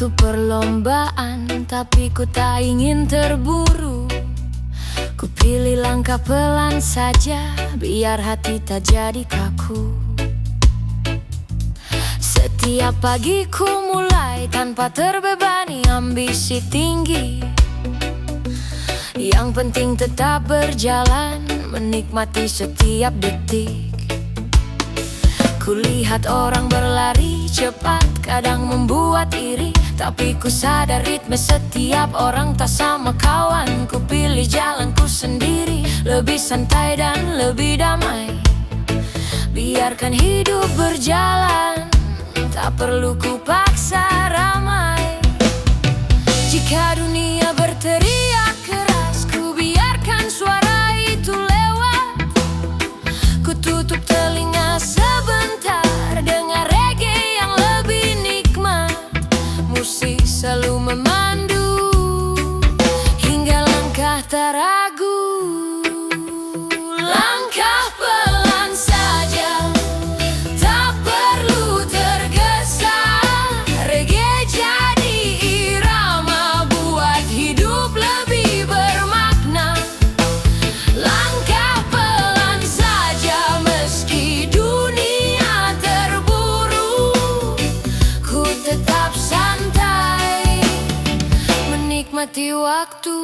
suatu perlombaan, tapi ku tak ingin terburu. Ku pilih langkah pelan saja, biar hati tak jadi kaku. Setiap pagi ku mulai tanpa terbebani ambisi tinggi. Yang penting tetap berjalan, menikmati setiap detik. Kulihat orang berlari cepat, kadang membuat iri, tapi ku sadar ritme setiap orang tak sama kawan. Ku pilih jalanku sendiri, lebih santai dan lebih damai. Biarkan hidup berjalan, tak perlu ku paksa ramai. Jika dunia berteriak keras, ku biarkan suara itu lewat. Ku tutup telinga sebentar, dengar reggae yang lebih nikmat. Musik selalu memandu, hingga langkah tak ragu. Langkah pelan saja, tak perlu tergesa. Reggae jadi irama, buat hidup lebih bermakna. Langkah pelan saja, meski dunia terburu, ku tetap santai, menikmati waktu.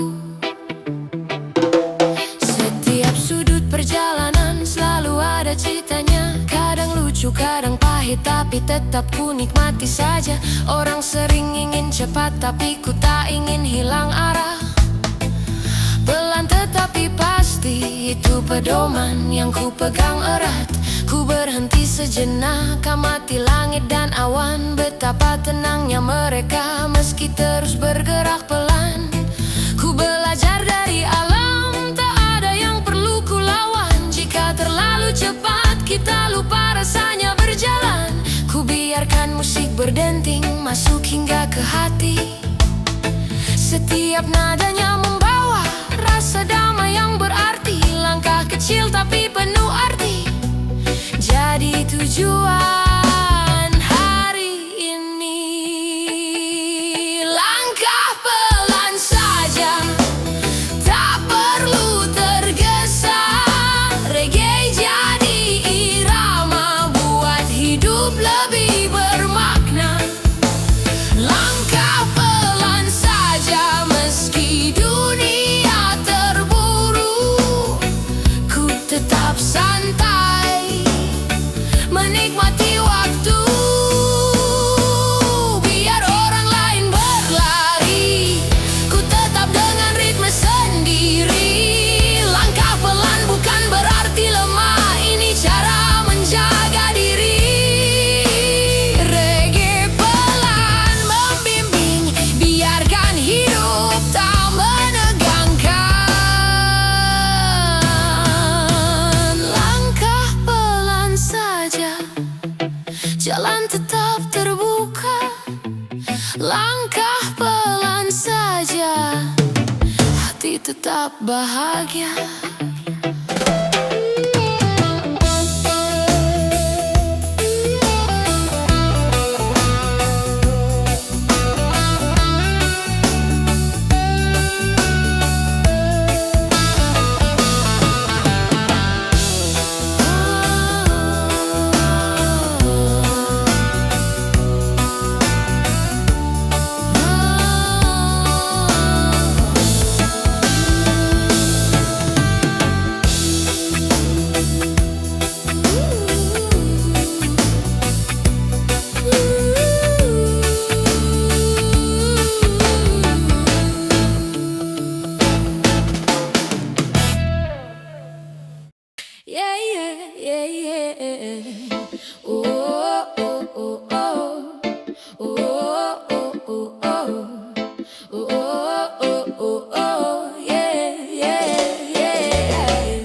Setiap sudut perjalanan selalu ada ceritanya. Kadang lucu, kadang pahit, tapi tetap ku nikmati saja. Orang sering ingin cepat, tapi ku tak ingin hilang arah. Pelan tetapi pasti, itu pedoman yang ku pegang erat. Ku berhenti sejenak, amati langit dan awan. Betapa tenangnya mereka, meski terus bergerak pelan. Ku belajar dari alam, tak ada yang perlu ku lawan. Jika terlalu cepat, kita lupa rasanya berjalan. Ku biarkan musik berdenting, masuk hingga ke hati. Setiap nadanya membawa rasa damai yang berarti. Langkah kecil tapi penuh arti, jadi tujuan hari ini. Langkah pelan saja, tak perlu tergesa. Reggae jadi irama, buat hidup lebih bermakna. Langkah pelan saja, meski dunia terburu, ku tetap santai, menikmati waktu. Biar orang lain berlari, ku tetap dengan ritme sendiri. Langkah pelan bukan berarti lemah, ini cara menjaga diri. Reggae pelan membimbing, biarkan hidup tak menegangkan. Langkah pelan saja, jalan tetap terbuka. Langkah pelan saja, hati tetap bahagia. Yeah, yeah, yeah, yeah. Oh, oh, oh, oh. Oh, oh, oh, oh. Oh, oh, oh, oh. Yeah, yeah, yeah.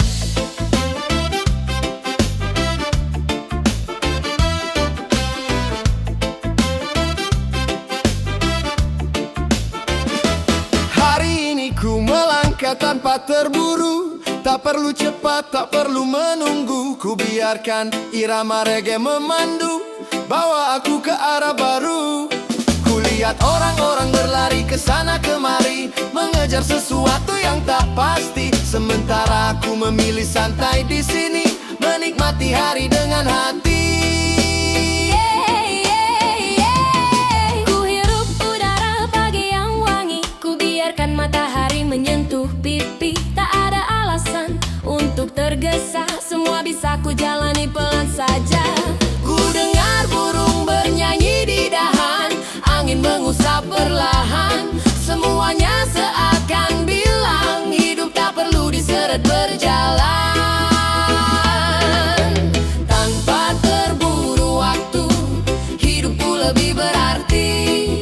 Hari ini ku melangkah tanpa terburu. Tak perlu cepat, tak perlu menunggu. Ku biarkan irama reggae memandu, bawa aku ke arah baru. Ku lihat Lihat orang-orang berlari ke sana kemari, mengejar sesuatu yang tak pasti. Sementara aku memilih santai di sini, menikmati hari dengan hati. Ku hirup udara pagi yang wangi, ku biarkan matahari menyentuh pipi. Tak ada alasan untuk tergesa, semua bisa ku jalani pelan saja. Ku dengar burung bernyanyi di dahan, angin mengusap perlahan. Semuanya seakan bilang hidup tak perlu diseret berjalan. Tanpa terburu waktu, hidupku lebih berarti.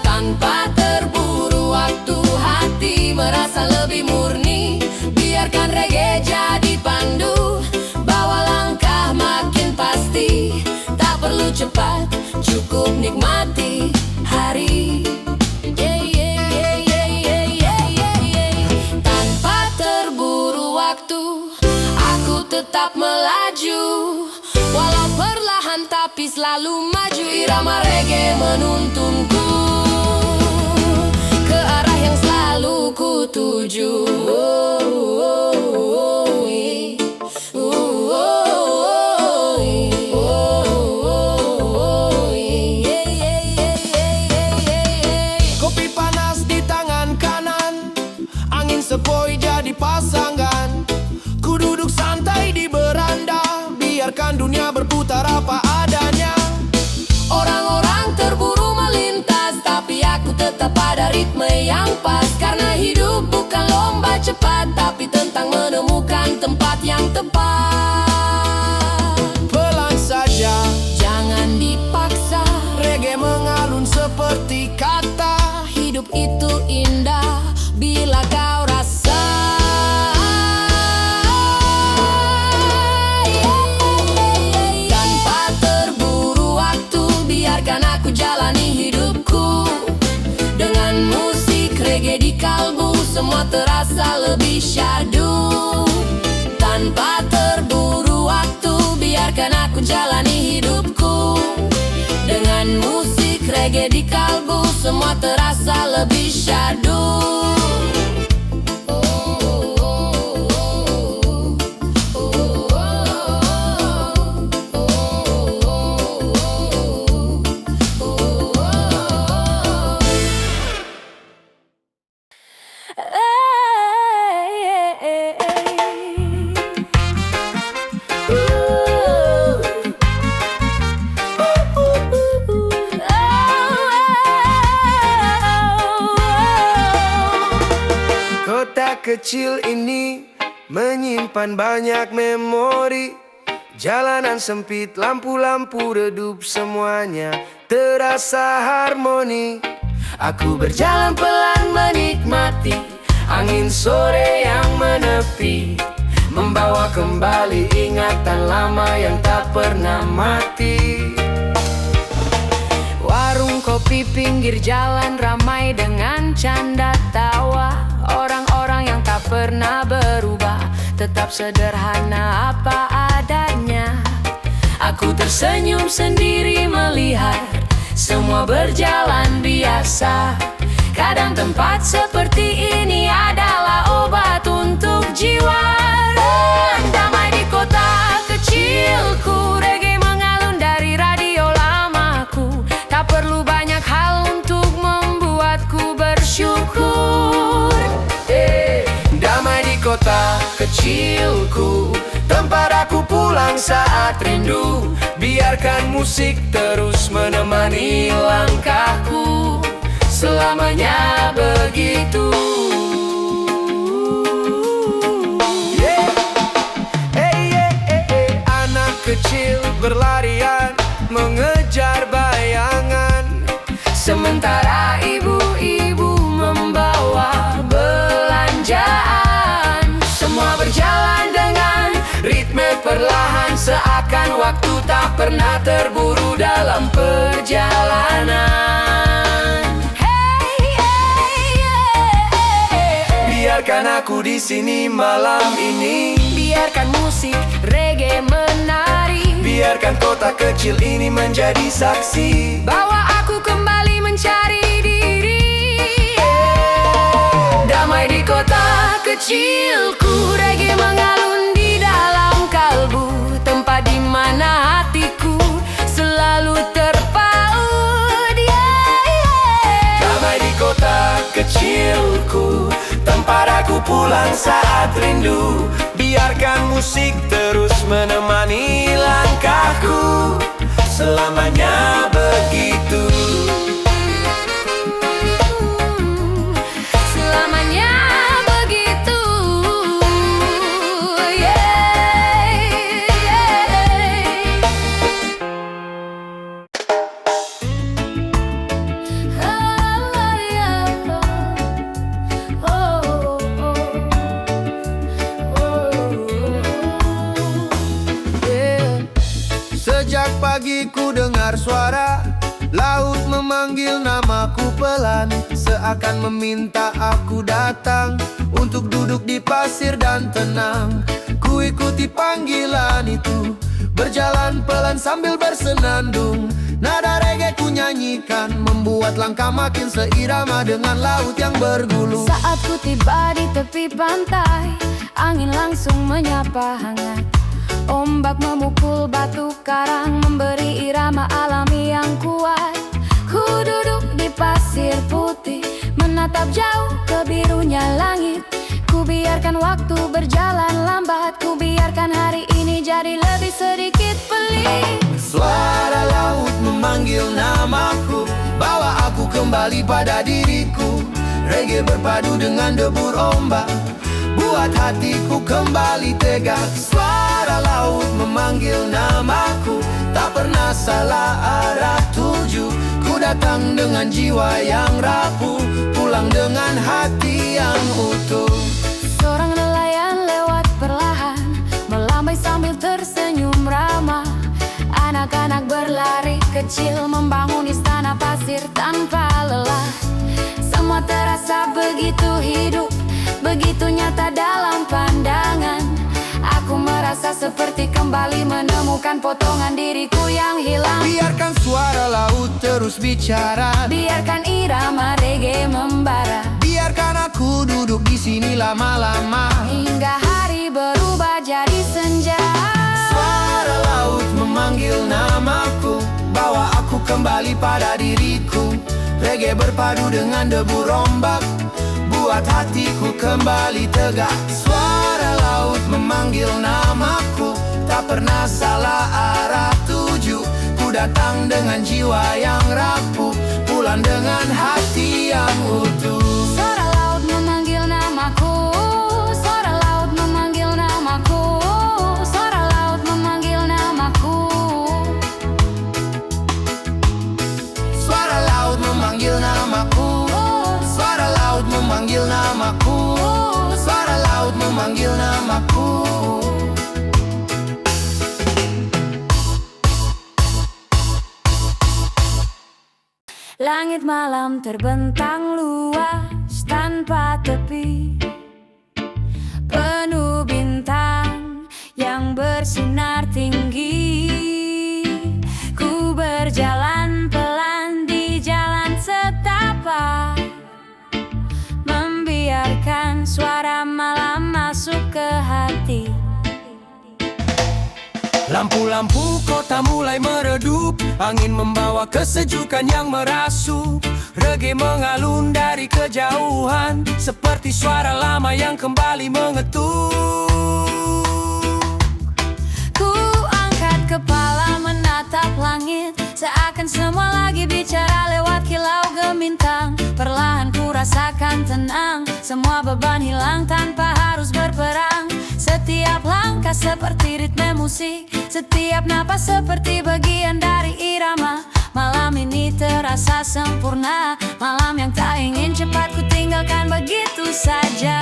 Tanpa terburu waktu, hati merasa lebih murni. Biarkan reggae jadi pandu, bawa langkah makin pasti. Tak perlu cepat, cukup nikmati hari. Tanpa terburu waktu, aku tetap melaju. Walau perlahan tapi selalu maju. Irama reggae menuntunku ke arah yang selalu ku tuju. Kopi panas di tangan kanan, angin sepoi jadi pasangan. Ku duduk santai di beranda, biarkan dunia berputar apa adanya. Orang-orang terburu melintas, tapi aku tetap pada ritme yang pas. Karena hidup bukan lomba cepat, tapi tentang menemukan tempat yang tepat. Pelan saja, Jangan dipaksa, reggae mengalun seperti kata. hidup itu indah bila kau rasa. Tanpa terburu waktu, biarkan aku jalani hidupku. Dengan musik reggae di kalbu, semua terasa lebih syahdu. Tanpa terburu waktu, biarkan aku jalani hidupku. Dengan musik reggae di kalbu, semua terasa lebih syahdu. Kota kecil ini menyimpan banyak memori. Jalanan sempit, lampu-lampu redup, semuanya terasa harmoni. Aku berjalan pelan menikmati angin sore yang menepi, membawa kembali ingatan lama yang tak pernah mati. Warung kopi pinggir jalan ramai dengan canda tawa. Orang-orang yang tak pernah berubah, tetap sederhana apa adanya. Aku tersenyum sendiri melihat semua berjalan biasa. Kadang tempat seperti ini adalah obat untuk jiwa. Damai di kota kecilku, reggae mengalun dari radio lamaku. Tak perlu banyak hal untuk membuatku bersyukur. Damai di kota kecilku, tempat aku pulang saat rindu. Biarkan musik terus menemani langkahku, selamanya begitu. Anak kecil berlarian mengejar bayangan, sementara ibu-ibu membawa belanjaan. Semua berjalan dengan ritme perlahan, seakan waktu tak pernah terburu dalam perjalanan. Biarkan aku di sini malam ini, Biarkan musik reggae menari, biarkan kota kecil ini menjadi saksi. bawa aku kembali mencari pulang saat rindu. Biarkan musik terus menemani langkahku, selamanya begitu. Selamanya begitu. Yeah, yeah. Oh, yeah. Oh, Yeah. Sejak pagi ku dengar suara laut memanggil namaku pelan, seakan meminta aku datang untuk duduk di pasir dan tenang. Ku ikuti panggilan itu, berjalan pelan sambil bersenandung. Nada reggae ku nyanyikan, membuat langkah makin seirama dengan laut yang bergulung. Saat ku tiba di tepi pantai, angin langsung menyapa hangat. Ombak memukul batu karang, memberi irama alami yang kuat. Ku duduk di pasir putih, menatap jauh ke birunya langit. Ku biarkan waktu berjalan lambat, ku biarkan hari ini jadi lebih sedikit pelik. Suara laut memanggil namaku, bawa aku kembali pada diriku. Reggae berpadu dengan debur ombak, buat hatiku kembali tegak. Suara laut memanggil namaku, tak pernah salah arah tuju. Ku datang dengan jiwa yang rapuh, pulang dengan hati yang utuh. Seorang nelayan lewat perlahan, melambai sambil tersenyum ramah. Anak-anak berlari kecil, membangun istana pasir tanpa lelah. Semua terasa begitu hidup, begitu nyata dalam pandangan. Aku merasa seperti kembali menemukan potongan diriku yang hilang. Biarkan suara laut terus bicara, Biarkan irama reggae membara, biarkan aku duduk di sini lama-lama. hingga hari berubah jadi senja. Suara laut memanggil namaku, bawa aku kembali pada diriku. Reggae berpadu dengan debur ombak, buat hatiku kembali tegak. Suara laut memanggil namaku, tak pernah salah arah tuju. Ku datang dengan jiwa yang rapuh, pulang dengan hati yang utuh. Suara laut memanggil namaku, suara laut memanggil namaku, suara laut memanggil namaku. Suara laut memanggil namaku, suara laut memanggil namaku, suara laut memanggil namaku. Langit malam terbentang luas tanpa tepi, penuh bintang yang bersinar tinggi. Ku berjalan pelan di jalan setapak, membiarkan suara malam masuk ke hati. Lampu-lampu kota mulai meredup, angin membawa kesejukan yang merasuk. Reggae mengalun dari kejauhan, seperti suara lama yang kembali mengetuk. Ku angkat kepala menatap langit, seakan semua lagi bicara lewat kilau gemintang. Perlahan ku rasakan tenang, semua beban hilang tanpa harus berperang. Setiap langkah seperti ritme musik, setiap napas seperti bagian dari irama. Malam ini terasa sempurna, malam yang tak ingin cepat ku tinggalkan begitu saja.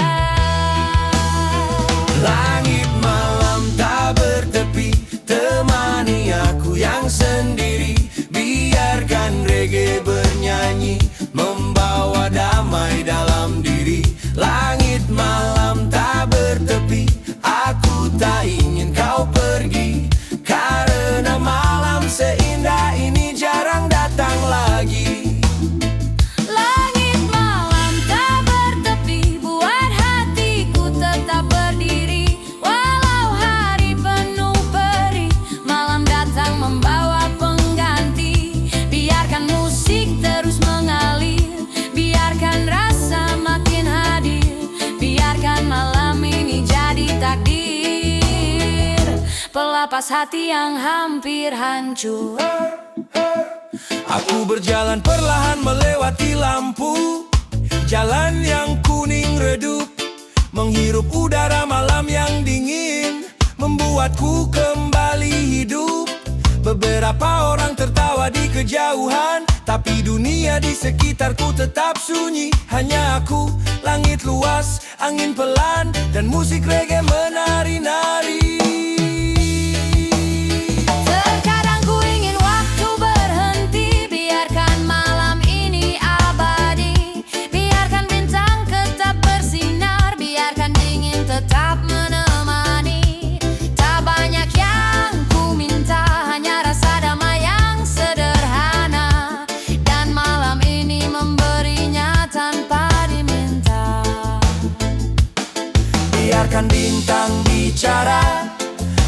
Langit malam tak bertepi, temani aku yang sendiri. Biarkan reggae bernyanyi, membawa damai dalam diri. Langit malam tak bertepi, aku tak ingin kau pergi, karena malam seindah ini jarang datang lagi. Langit malam tak bertepi, buat hatiku tetap berdiri. Walau hari penuh perih, malam datang membawa pengganti. Biarkan musik melepas hati yang hampir hancur. Aku berjalan perlahan melewati lampu, jalan yang kuning redup, menghirup udara malam yang dingin, membuatku kembali hidup. Beberapa orang tertawa di kejauhan, tapi dunia di sekitarku tetap sunyi. Hanya aku, langit luas, angin pelan, dan musik reggae menari-nari. Terkadang ku ingin waktu berhenti, biarkan malam ini abadi. Biarkan bintang tetap bersinar, biarkan dingin tetap menemani. Tak banyak yang ku minta, hanya rasa damai yang sederhana. Dan malam ini memberinya tanpa diminta. Biarkan bintang bicara,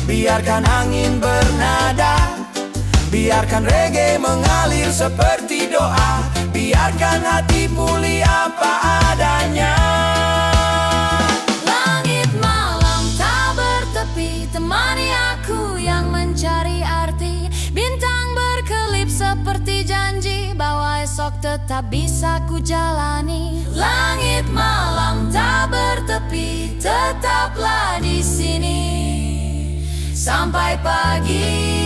biarkan angin bernada, biarkan reggae mengalir seperti doa, biarkan hati pulih apa adanya. Langit malam tak bertepi, temani aku yang mencari arti. Bintang berkelip seperti janji, bahwa esok tetap bisa ku jalani. Langit malam tak bertepi, tetaplah di sini sampai pagi.